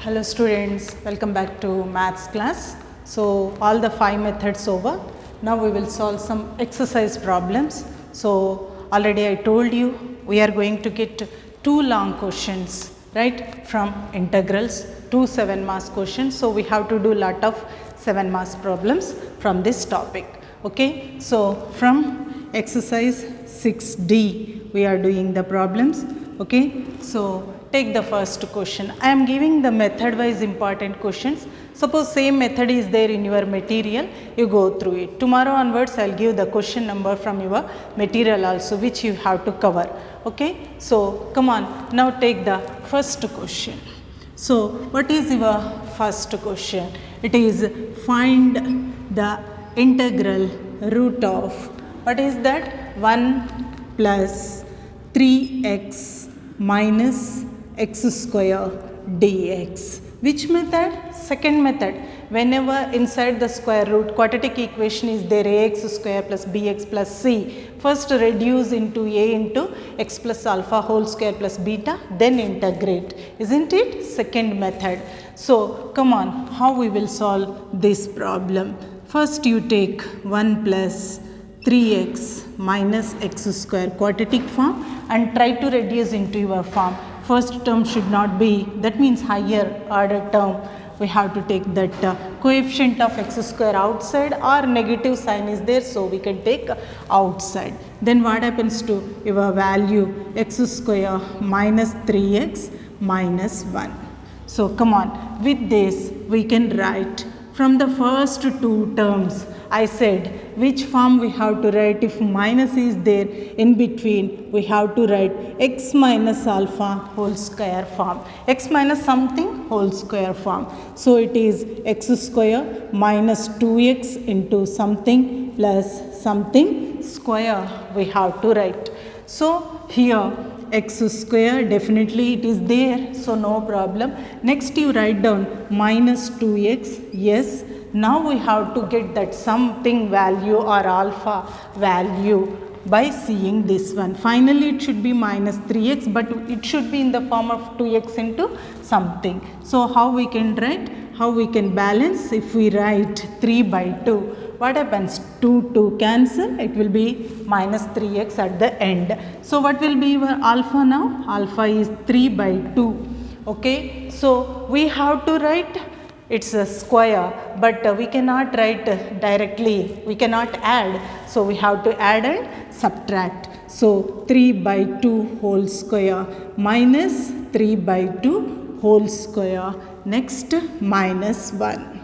Hello students, welcome back to maths class. So all the 5 methods over. Now we will solve some exercise problems. So already I told you we are going to get 2 long questions, right, from integrals, 2 7 marks questions. So we have to do lot of 7 marks problems from this topic. Okay, so from exercise 6D we are doing the problems. Okay, so take the first question. I am giving the method wise important questions. Suppose same method is there in your material, you go through it. Tomorrow onwards I will give the question number from your material also, which you have to cover. Okay, so come on, now take the first question. So what is your first question? It is find the integral root of, what is that? 1 plus 3x minus x square dx. Which method? Second method. Whenever inside the square root quadratic equation is there, ax square plus bx plus c, first reduce into a into x plus alpha whole square plus beta, then integrate. Isn't it? Second method. So come on, how we will solve this problem? First you take 1 plus 3x minus x square quadratic form and try to reduce into your form. First term should not be, that means higher order term. We have to take that coefficient of x square outside, or negative sign is there, so we can take outside. Then what happens to your value? X square minus 3x minus 1. So come on, with this we can write from the first 2 terms. I said which form we have to write. If minus is there in between, we have to write x minus alpha whole square form, x minus something whole square form. So it is x square minus 2x into something plus something square we have to write. So here x square, definitely it is there, so no problem. Next you write down minus 2x, yes. Now we have to get that something value or alpha value by seeing this one. Finally it should be minus 3x, but it should be in the form of 2x into something. So how we can write? How we can balance? If we write 3 by 2, what happens? 2 cancel, it will be minus 3x at the end. So what will be your alpha now? Alpha is 3 by 2. Okay, so we have to write, it's a square, but we cannot write directly, we cannot add, so we have to add and subtract. So 3 by 2 whole square minus 3 by 2 whole square, next minus 1.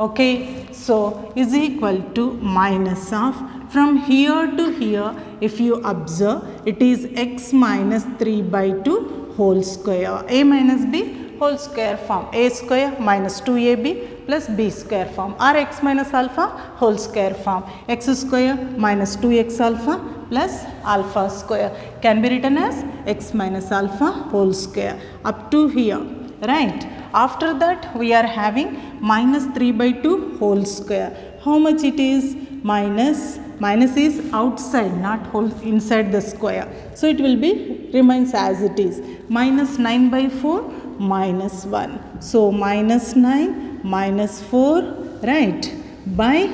Okay, so is equal to minus of, from here to here, if you observe, it is x minus 3 by 2 whole square, a minus b whole square form, a square minus 2ab plus b square form, or x minus alpha whole square form, x square minus 2x alpha plus alpha square can be written as x minus alpha whole square up to here, right? After that we are having minus 3 by 2 whole square. How much it is? Minus is outside, not whole inside the square. So it will be, remains as it is. Minus 9 by 4 minus 1. So minus 9 minus 4, right, by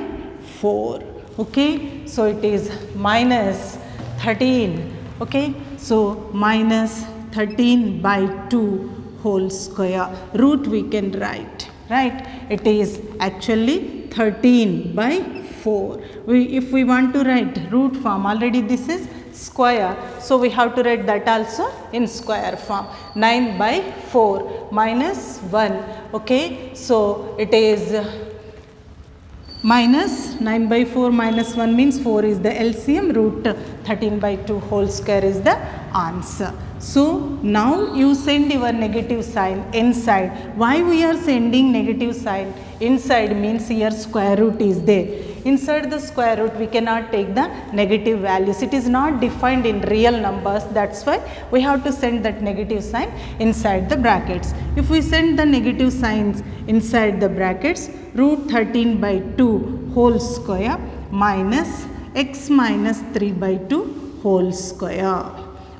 4. Okay, so it is minus 13. Okay, so minus 13 by 2 whole square. Root we can write, right? It is actually 13 by 4. If we want to write root form, already this is square, so we have to write that also in square form. 9 by 4 minus 1. Okay, so it is minus 9 by 4 minus 1 means 4 is the LCM, root 13 by 2 whole square is the answer. So now you send your negative sign inside. Why we are sending negative sign inside? Means here square root is there. Inside the square root we cannot take the negative values. It is not defined in real numbers. That's why we have to send that negative sign inside the brackets. If we send the negative signs inside the brackets, root 13 by 2 whole square minus x minus 3 by 2 whole square.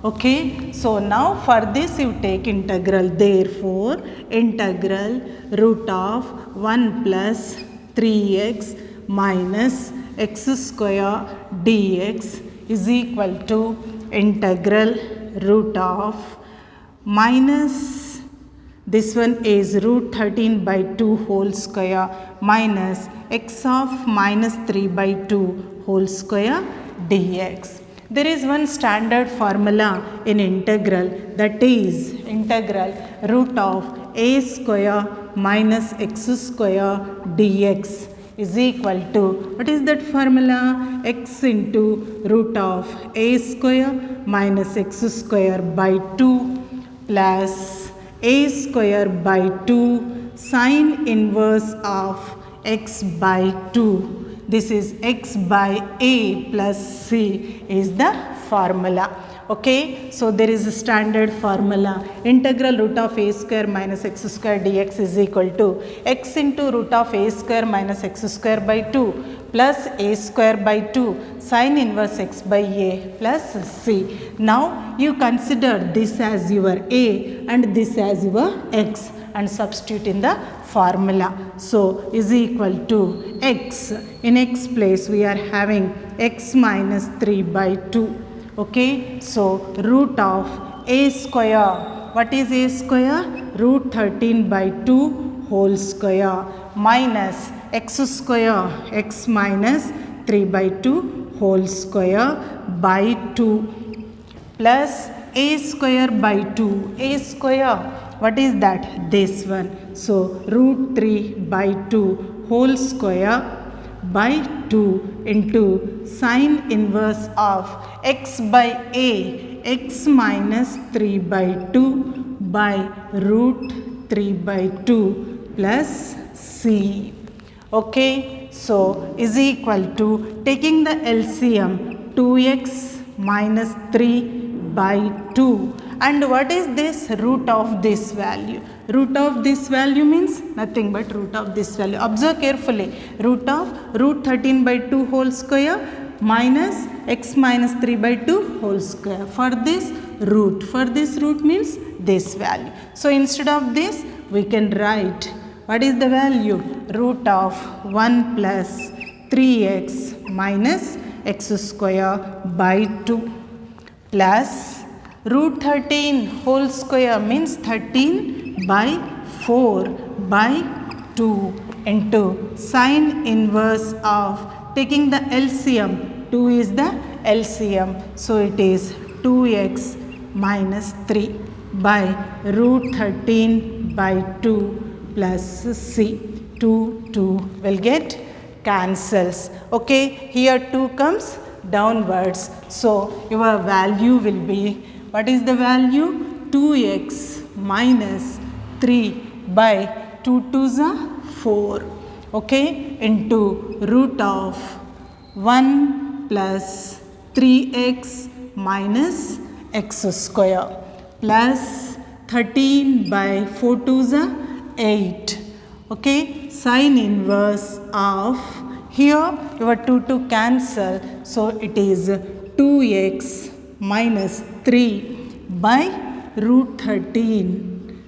Okay, so now for this you take integral. Therefore, integral root of 1 plus 3x minus x square dx is equal to integral root of minus, this one is root 13 by 2 whole square minus x of minus 3 by 2 whole square dx. There is one standard formula in integral, that is integral root of a square minus x square dx is equal to, what is that formula? X into root of a square minus x square by 2 plus a square by 2 sine inverse of x by 2. This is x by a plus c is the formula. Okay, so there is a standard formula. Integral root of a square minus x square dx is equal to x into root of a square minus x square by 2 plus a square by 2 sine inverse x by a plus c. Now you consider this as your a and this as your x and substitute in the formula. So is equal to x. In x place we are having x minus 3 by 2. Okay, so root of a square, what is a square? Root 13 by 2 whole square minus x square, x minus 3 by 2 whole square by 2 plus a square by 2. A square, what is that? This one. So root 3 by 2 whole square by 2 into sine inverse of x by a, x minus 3 by 2 by root 3 by 2 plus c. Okay, so is equal to, taking the LCM, 2x minus 3 by 2. And what is this? Root of this value. Root of this value means nothing but root of this value. Observe carefully. Root of root 13 by 2 whole square minus x minus 3 by 2 whole square. For this root means this value. So instead of this we can write, what is the value? Root of 1 plus 3x minus x square by 2 plus root 13 whole square means 13 by 4 by 2 into sine inverse of, taking the LCM, 2 is the LCM, so it is 2x minus 3 by root 13 by 2 plus c. 2 will get cancels. Okay, here 2 comes downwards, so your value will be, what is the value? 2x minus 3 by 2 2s are 4. Okay, into root of 1 plus 3x minus x square plus 13 by 4 2s are 8. Okay, sine inverse of, here your 2 cancel, so it is 2x minus 3 by root 13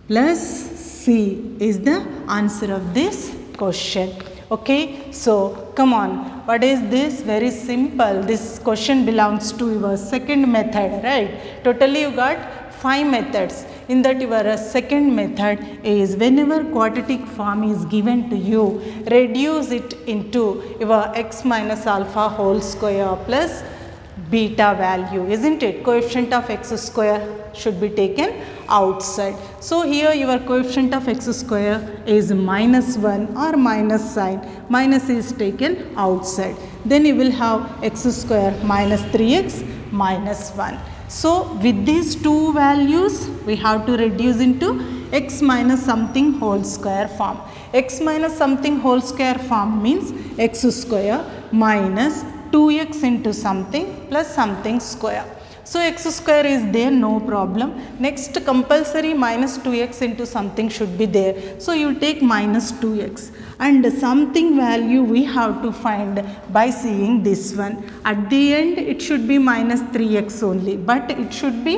plus c is the answer of this question. Okay, so come on, what is this? Very simple. This question belongs to your second method, right? Totally you got 5 methods. In that your second method is, whenever quadratic form is given to you, reduce it into your x minus alpha whole square plus beta value, isn't it? Coefficient of x square should be taken outside. So here your coefficient of x square is minus 1 or minus sign. Minus is taken outside. Then you will have x square minus 3x minus 1. So with these two values we have to reduce into x minus something whole square form. X minus something whole square form means x square minus 2x into something plus something square. So x square is there, no problem. Next compulsory minus 2x into something should be there. So you take minus 2x and something value we have to find by seeing this one. At the end it should be minus 3x only, but it should be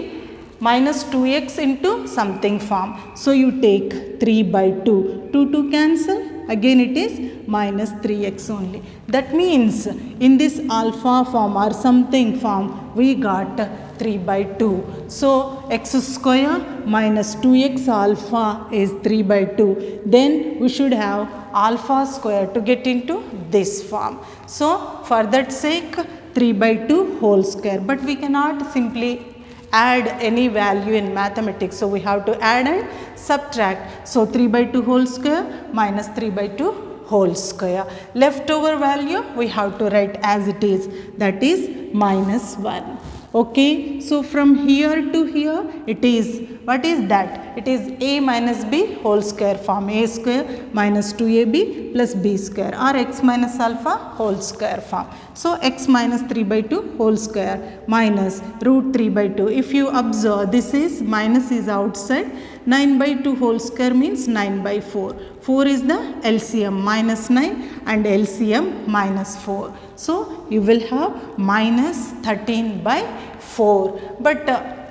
minus 2x into something form. So you take 3 by 2. 2 cancel. Again it is minus 3x only. That means in this alpha form or something form we got 3 by 2. So x square minus 2x alpha is 3 by 2. Then we should have alpha square to get into this form. So for that sake 3 by 2 whole square. But we cannot simply add any value in mathematics. So we have to add and subtract. So 3 by 2 whole square minus 3 by 2 whole square. Leftover value we have to write as it is, that is minus 1. Okay, so from here to here it is, what is that? It is a minus b whole square form, a square minus 2ab plus b square, or x minus alpha whole square form. So x minus 3 by 2 whole square minus root 3 by 2. If you observe, this is minus is outside. 9 by 2 whole square means 9 by 4. 4 is the LCM, minus 9 and LCM minus 4. So you will have minus 13 by 4. But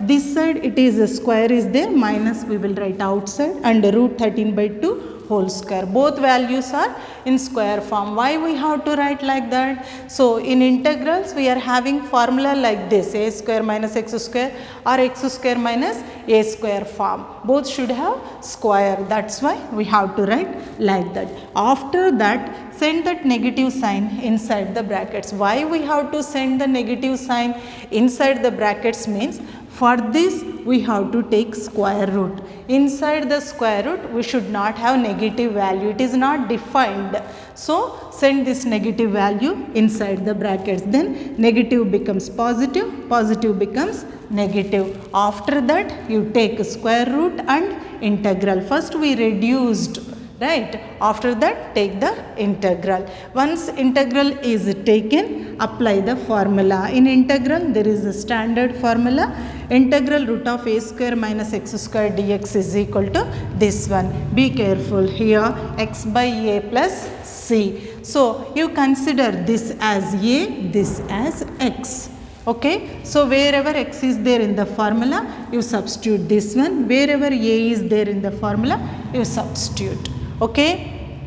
this side it is a square is there, minus we will write outside, and root 13 by 2 whole square. Both values are in square form. Why we have to write like that? So in integrals we are having formula like this, a square minus x square or x square minus a square form. Both should have square. That's why we have to write like that. After that, send that negative sign inside the brackets. Why we have to send the negative sign inside the brackets means, for this we have to take square root. Inside the square root we should not have negative value. It is not defined. So send this negative value inside the brackets. Then negative becomes positive, positive becomes negative. After that you take square root and integral. First we reduced, right? After that take the integral. Once integral is taken, apply the formula. In integral there is a standard formula. Integral root of a square minus x square dx is equal to this one. Be careful here, x by a plus c. So you consider this as a, this as x. Okay, so wherever x is there in the formula, you substitute this one. Wherever a is there in the formula, you substitute. Okay,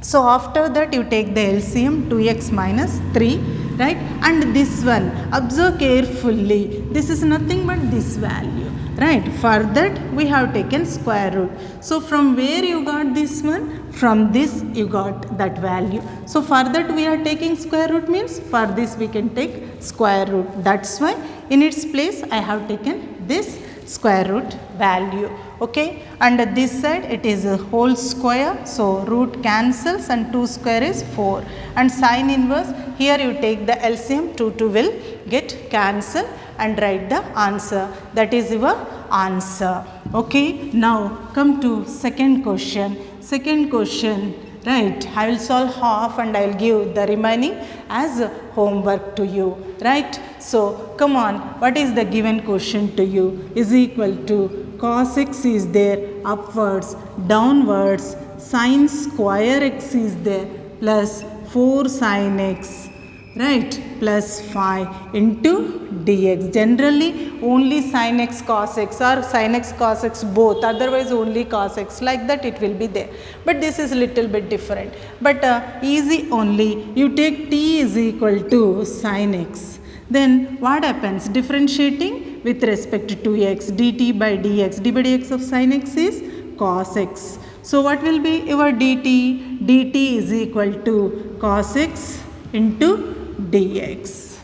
so after that you take the LCM, 2x minus 3, right? And this one, observe carefully, this is nothing but this value, right? For that we have taken square root. So from where you got this one? From this you got that value. So for that we are taking square root means, for this we can take square root. That's why in its place I have taken this square root value. Okay, and this side it is a whole square, so root cancels and 2 square is 4, and sine inverse, here you take the LCM, 2 will get cancelled and write the answer. That is your answer. Okay, now come to second question. Second question, right? I will solve half and I will give the remaining as homework to you, right? So come on, what is the given question to you? Is equal to cos x is there upwards, downwards, sin square x is there plus 4 sin x, right, plus 5 into dx. Generally only sin x cos x or sin x cos x both, otherwise only cos x, like that it will be there. But this is little bit different, but easy only. You take t is equal to sin x. Then what happens? Differentiating with respect to x, dt by dx. d by dx of sin x is cos x. So what will be your dt? dt is equal to cos x into dx.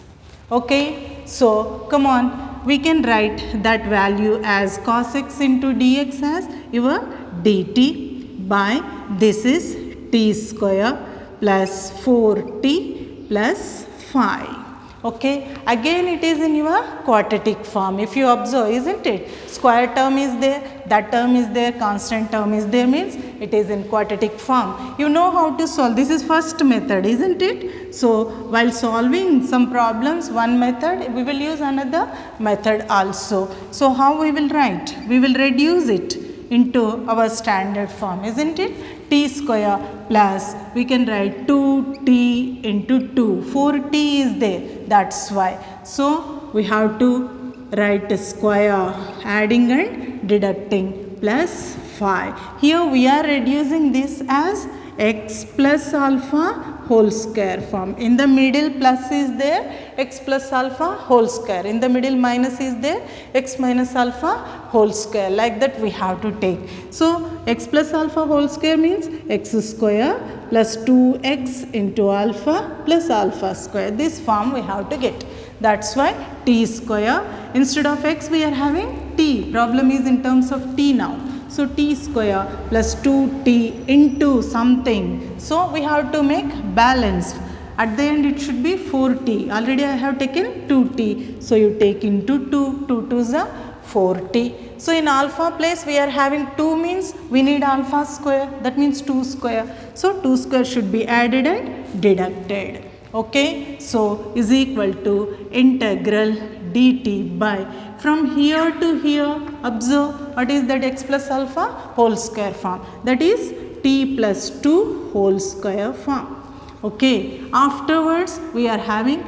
Okay, so come on, we can write that value as cos x into dx as your dt by this is t square plus 4t plus 5. Okay, again it is in your quadratic form. If you observe, isn't it? Square term is there, that term is there, constant term is there, means it is in quadratic form. You know how to solve. This is first method, isn't it? So while solving some problems, one method, we will use another method also. So how we will write? We will reduce it into our standard form, isn't it? T square plus, we can write 2t into 2. 4t is there, that's why. So we have to write square, adding and deducting, plus 5. Here we are reducing this as x plus alpha whole square form. In the middle plus is there, x plus alpha whole square. In the middle minus is there, x minus alpha whole square. Like that we have to take. So x plus alpha whole square means x square plus 2x into alpha plus alpha square. This form we have to get. That's why t square. Instead of x we are having t. Problem is in terms of t now. So t square plus 2t into something. So we have to make balance. At the end it should be 4t. Already I have taken 2t. So you take into 2. 2 to the 4t. So in alpha place we are having 2 means we need alpha square. That means 2 square. So 2 square should be added and deducted. Okay. So is equal to integral dt by, from here to here, observe what is that, x plus alpha whole square form, that is t plus 2 whole square form. Okay. Afterwards we are having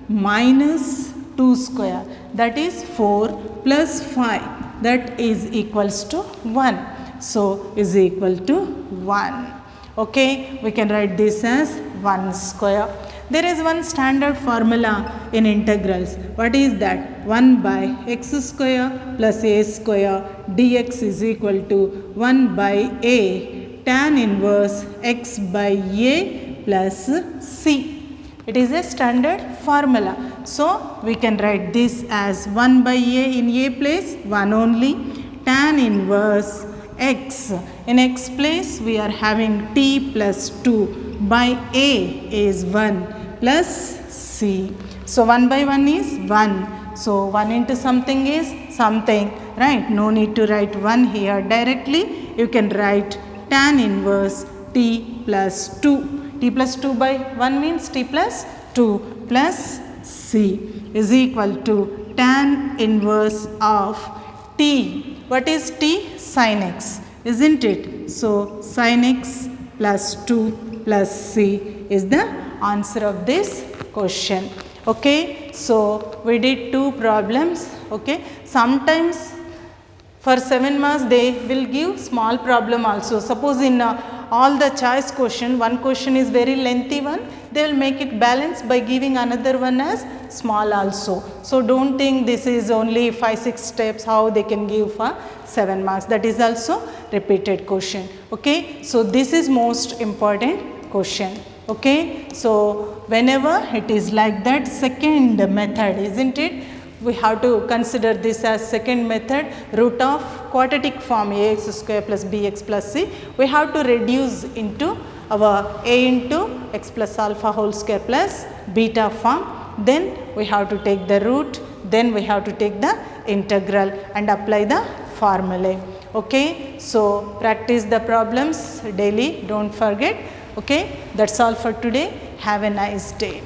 minus 2 square, that is 4 plus 5, that is equals to 1. So is equal to 1. Okay. We can write this as 1 square. There is one standard formula in integrals. What is that? 1 by x square plus a square dx is equal to 1 by a tan inverse x by a plus c. It is a standard formula. So we can write this as 1 by a, in a place 1 only, tan inverse x. In x place we are having t plus 2 by a is 1 plus c. So 1 by 1 is 1. So 1 into something is something, right? No need to write 1 here directly. You can write tan inverse t plus 2. T plus 2 by 1 means t plus 2 plus c is equal to tan inverse of t. What is t? Sin x, isn't it? So sin x plus 2 plus c is the answer of this question. Okay. So we did 2 problems. Okay. Sometimes for 7 marks they will give small problem also. Suppose in all the choice question, one question is very lengthy one, they will make it balanced by giving another one as small also. So don't think this is only 5-6 steps how they can give for 7 marks. That is also repeated question. Okay. So this is most important question. Okay. So whenever it is like that, second method, isn't it? We have to consider this as second method, root of quadratic form ax square plus bx plus c. We have to reduce into our a into x plus alpha whole square plus beta form. Then we have to take the root, then we have to take the integral and apply the formulae. Okay. So practice the problems daily, don't forget. Okay. That's all for today. Have a nice day.